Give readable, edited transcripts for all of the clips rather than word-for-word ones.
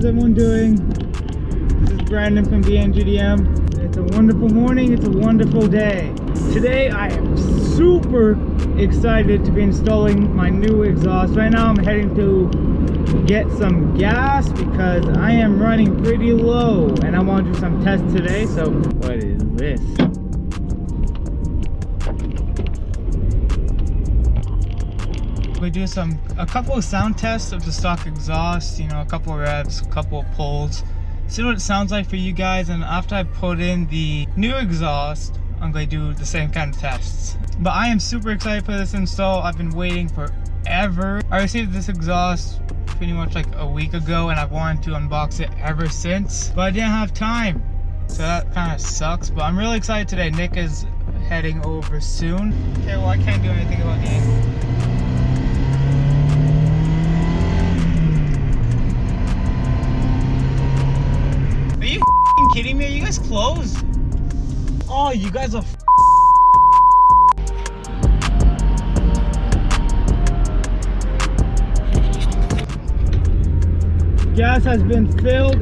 How's everyone doing? This is Brandon from BNGDM. It's a wonderful morning, it's a wonderful day. Today I am super excited to be installing my new exhaust. Right now I'm heading to get some gas because I am running pretty low and I want to do some tests today. So what is this? We do a couple of sound tests of the stock exhaust, you know, a couple of revs, a couple of pulls, see what it sounds like for you guys, and after I put in the new exhaust, I'm going to do the same kind of tests. But I am super excited for this install. I've been waiting forever. I received this exhaust pretty much like a week ago and I've wanted to unbox it ever since, but I didn't have time. So that kind of sucks, but I'm really excited today. Nick is heading over soon. Okay, well I can't do anything about the angle. Are you kidding me? Are you guys closed? Oh, you guys are gas has been filled.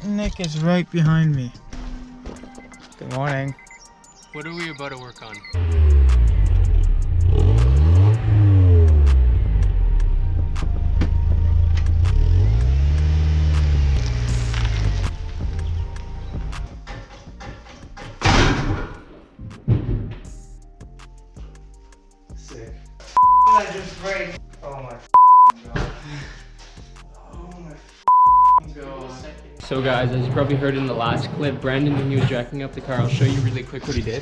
Nick is right behind me. Good morning. What are we about to work on? Sick. I just break. Oh my god. Oh my god. So guys, as you probably heard in the last clip, Brandon, when he was jacking up the car, I'll show you really quick what he did.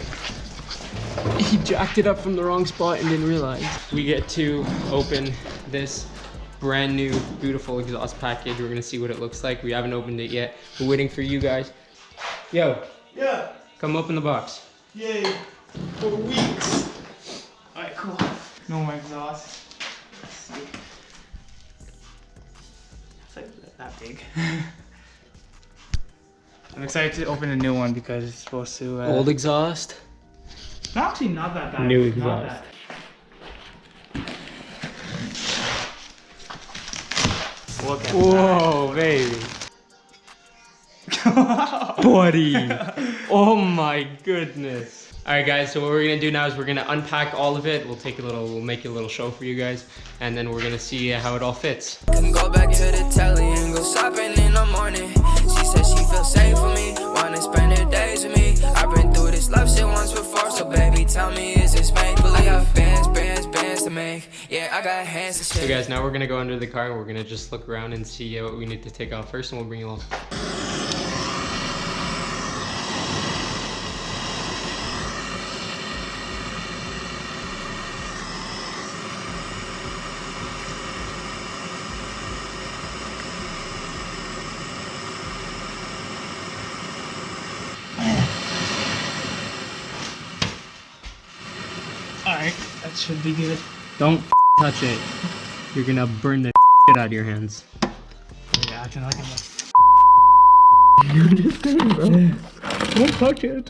He jacked it up from the wrong spot and didn't realize. We get to open this brand new, beautiful exhaust package. We're gonna see what it looks like. We haven't opened it yet. We're waiting for you guys. Yo. Yeah. Come open the box. Yay. For weeks. Alright, cool. No more exhaust. Let's see. It's like that big. I'm excited to open a new one because it's supposed to... Old exhaust. Actually not that bad. New Not exhaust. bad. Look at Whoa, baby. Buddy. Oh my goodness. All right guys, so what we're gonna do now is we're gonna unpack all of it. We'll make a little show for you guys, and then we're gonna see how it all fits. Can go back to the telly and go shopping in the morning. She said she feels safe for me, wanna spend her days with me. I've been through this love shit once before, so baby, tell me, is this make believe? I got bands to make. Yeah, I got hands to shake. So guys, now we're gonna go under the car and we're gonna just look around and see what we need to take off first, and we'll bring you along. Alright, that should be good. Don't touch it. You're gonna burn the shit out of your hands. Yeah, acting like I'm You're just saying, bro. Don't touch it.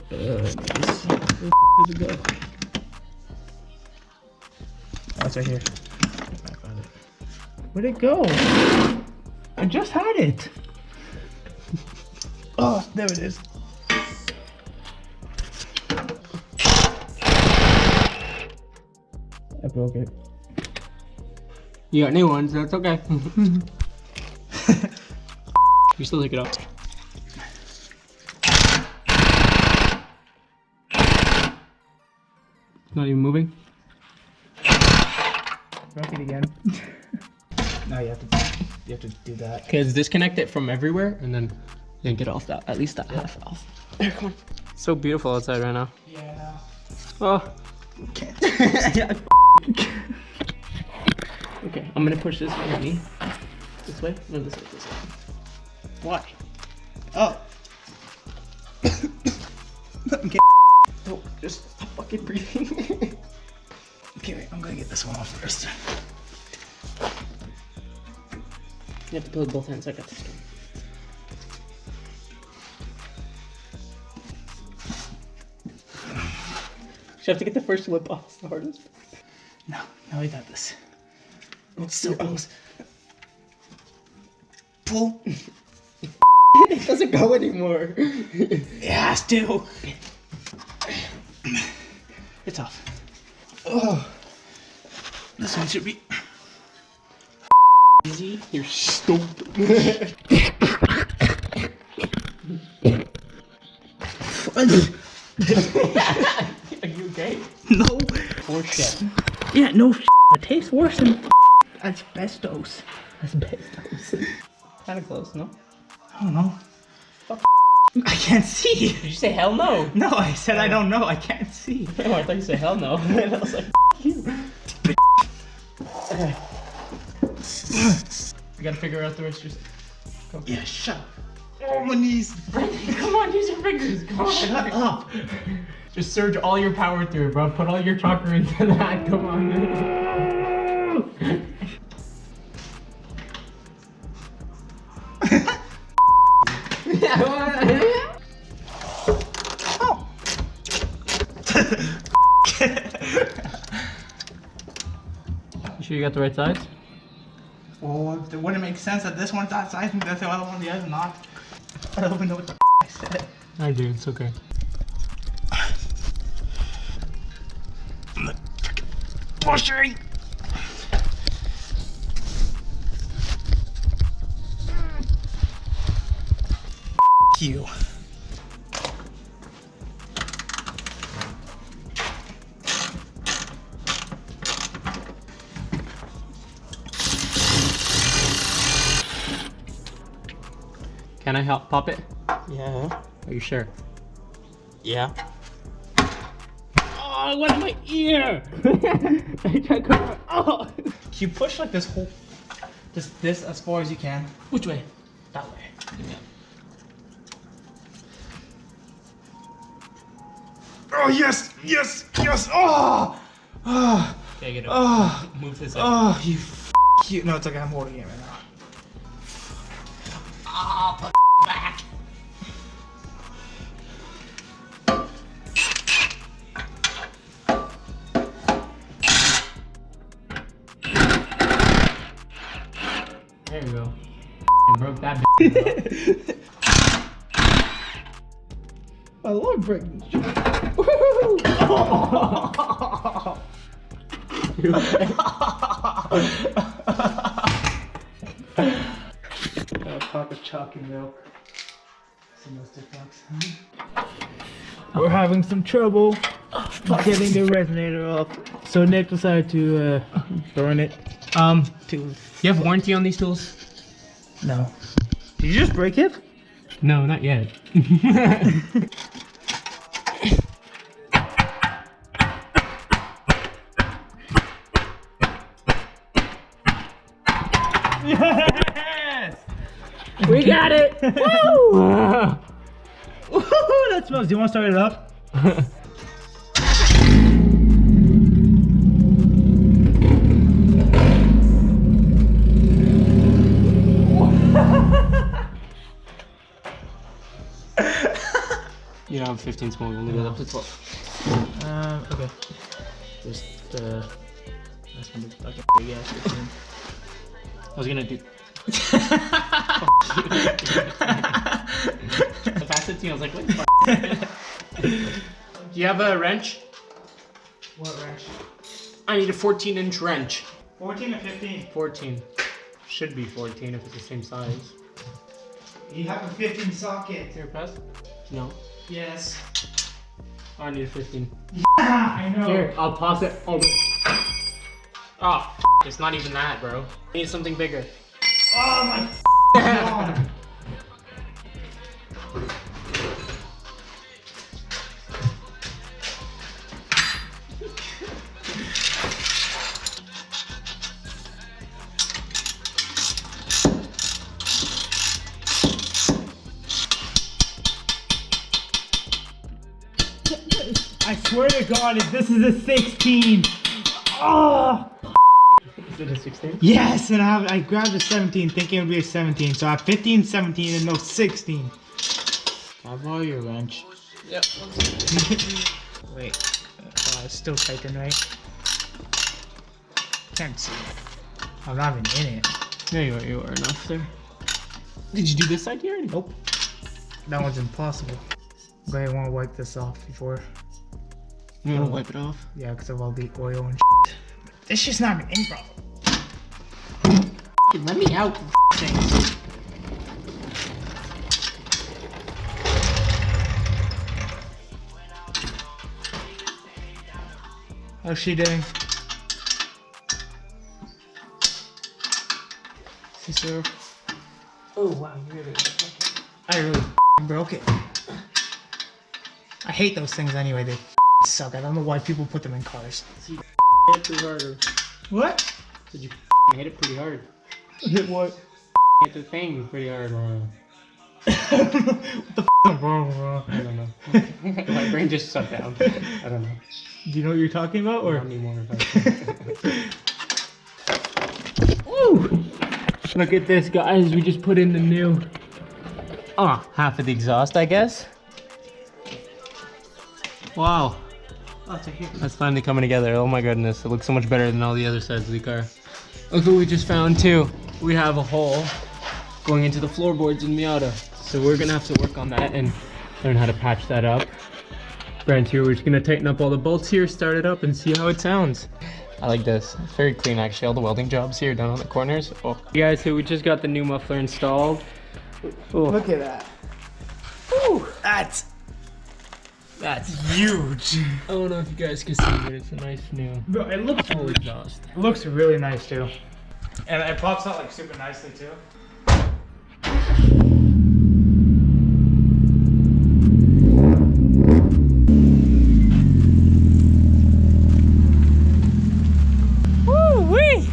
Where does it go? Oh, it's right here. I found it. Where'd it go? I just had it. Oh, there it is. I broke it. You got new ones, that's okay. You still take it off. Not even moving. Broke it again. Now you have to do that. Okay, let's disconnect it from everywhere and then get off that, at least that half off. There, come on. It's so beautiful outside right now. Yeah. Oh. Can't. Okay, I'm gonna push this with me. This way? No, this way, this way. Why? Oh. Okay. No, just stop fucking breathing. Okay, wait, I'm gonna get this one off first. You have to pull with both hands. I got this one. You have to get the first lip off. It's the hardest. No, we got this. It's so close. Pull. It doesn't go anymore. It has to. It's off. Oh. This one should be Easy. You're stupid. Are you okay? no. Or shit. Yeah, no. It tastes worse than asbestos. Asbestos. Kind of close, no? I don't know. I can't see. Did you say hell no? No, I said I don't know. I can't see. Oh, I thought you said hell no. And I was like, you. Okay. You gotta figure out the rest of your... Go. Yeah, shut up. Oh, my knees. Come on, use your fingers. Come on. Shut up. Just surge all your power through, bro. Put all your chakra into that. Come on. Oh. You sure you got the right size? Well, it wouldn't make sense that this one's that size and the other one the other not. I don't even know what the I said. I do, it's okay. Washing. You. Can I help pop it? Yeah. Are you sure? Yeah. Oh, what in my ear? I can't go. Oh. You push like this whole, this as far as you can. Which way? That way. Yeah. Oh yes, yes, yes. Oh. Oh. Okay, get it. Oh. Move this up. Oh, you. No, it's okay. I'm holding it right now. Ah, put back. There you go. Broke that bitch. I love breaking shit. You okay? A cup of chocolate milk. Some of those TikToks. We're having some trouble getting the resonator off, so Nick decided to burn it. You have warranty on these tools? No. Did you just break it? No, not yet. Yes! We got it! Woo! Woohoo! That smells. Do you want to start it up? You don't have 15 small, we'll leave it up to 12. Okay. Just, that's gonna be fucking big ass 15. I was gonna do. I passed it to you, I was like, what the fuck? Do you have a wrench? What wrench? I need a 14-inch wrench. 14 or 15? 14. Should be 14 if it's the same size. You have a 15 socket. Here, pass? No. Yes. Oh, I need a 15. I know. Here, I'll toss it over. Oh, it's not even that, bro. I need something bigger. Oh my God. I swear to God, if this is a 16. Oh! Is it a 16? Yes, and I grabbed a 17 thinking it would be a 17. So I have 15, 17, and no 16. Can I borrow your wrench? Yep. Wait. It's still tightened, right? can't see. I'm not even in it. There you are enough there. Did you do this side here already? Nope. That one's impossible. Go ahead, I want to wipe this off before. You want to wipe it off? Yeah, because of all the oil and shit. This shit's not even in properly. Let me out, things. How's she doing? Sister. Oh wow, you really broke it. I really broke it. I hate those things anyway, they suck. I don't know why people put them in cars. So you hit it pretty hard. What? Did you hit it pretty hard? Hit what? Hit the thing pretty hard. What the f wrong, bro? I don't know. My brain just shut down. I don't know. Do you know what you're talking about, or? Not anymore. Woo! Look at this, guys. We just put in the new. Half of the exhaust, I guess. Wow. That's finally coming together. Oh my goodness. It looks so much better than all the other sides of the car. Look what we just found too. We have a hole going into the floorboards in Miata. So we're gonna have to work on that and learn how to patch that up. Right here, we're just gonna tighten up all the bolts here, start it up and see how it sounds. I like this. It's very clean actually. All the welding jobs here down on the corners. Oh. You guys, so we just got the new muffler installed. Oh. Look at that. Ooh, that's huge. I don't know if you guys can see, but it's a nice new Bro, it looks full exhaust. It looks really nice too. And it pops out like super nicely too. Woo-wee!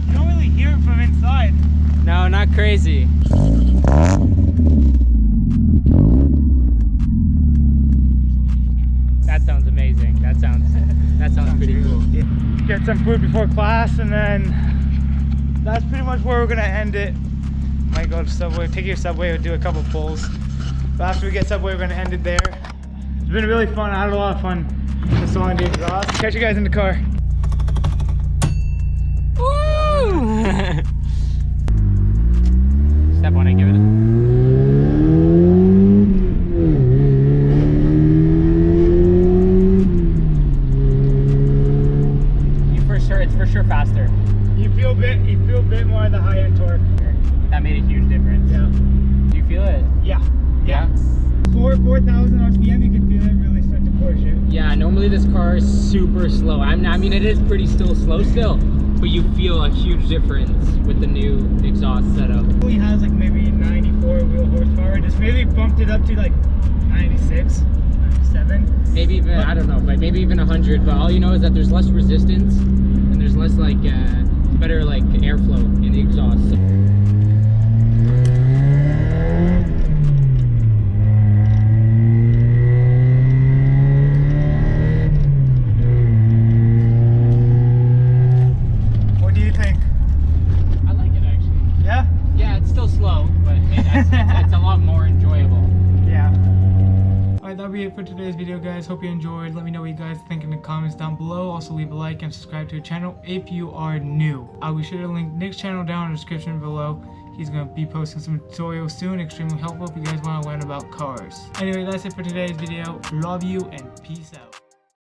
You don't really hear it from inside. No, not crazy. That sounds amazing. That sounds pretty cool. Yeah. Get some food before class, and then that's pretty much where we're gonna end it. Might go to Subway, take your Subway, or do a couple pulls. But after we get Subway, we're gonna end it there. It's been really fun. I had a lot of fun installing the exhaust. Catch you guys in the car. Woo! Step on it, give it a... It's for sure faster. You feel a bit more of the high end torque. That made a huge difference. Yeah. Do you feel it? Yeah. Yeah. 4,000 RPM, you can feel it really start to push it. Yeah, normally this car is super slow. I mean, it is pretty slow still, but you feel a huge difference with the new exhaust setup. It only has like maybe 94 wheel horsepower. Just maybe bumped it up to like 96, 97. Maybe even, I don't know, but maybe even 100. But all you know is that there's less resistance and there's less like, better like airflow in the exhaust. What do you think? I like it actually. Yeah? Yeah, it's still slow, but it's a lot more enjoyable. Yeah. Alright, that'll be it for today's video, guys. Hope you enjoyed. Let me know what you guys think in the comments down below. Also leave a like and subscribe to the channel if you are new. I'll be sure to link Nick's channel down in the description below. He's going to be posting some tutorials soon, extremely helpful if you guys want to learn about cars. Anyway, that's it for today's video. Love you and peace out.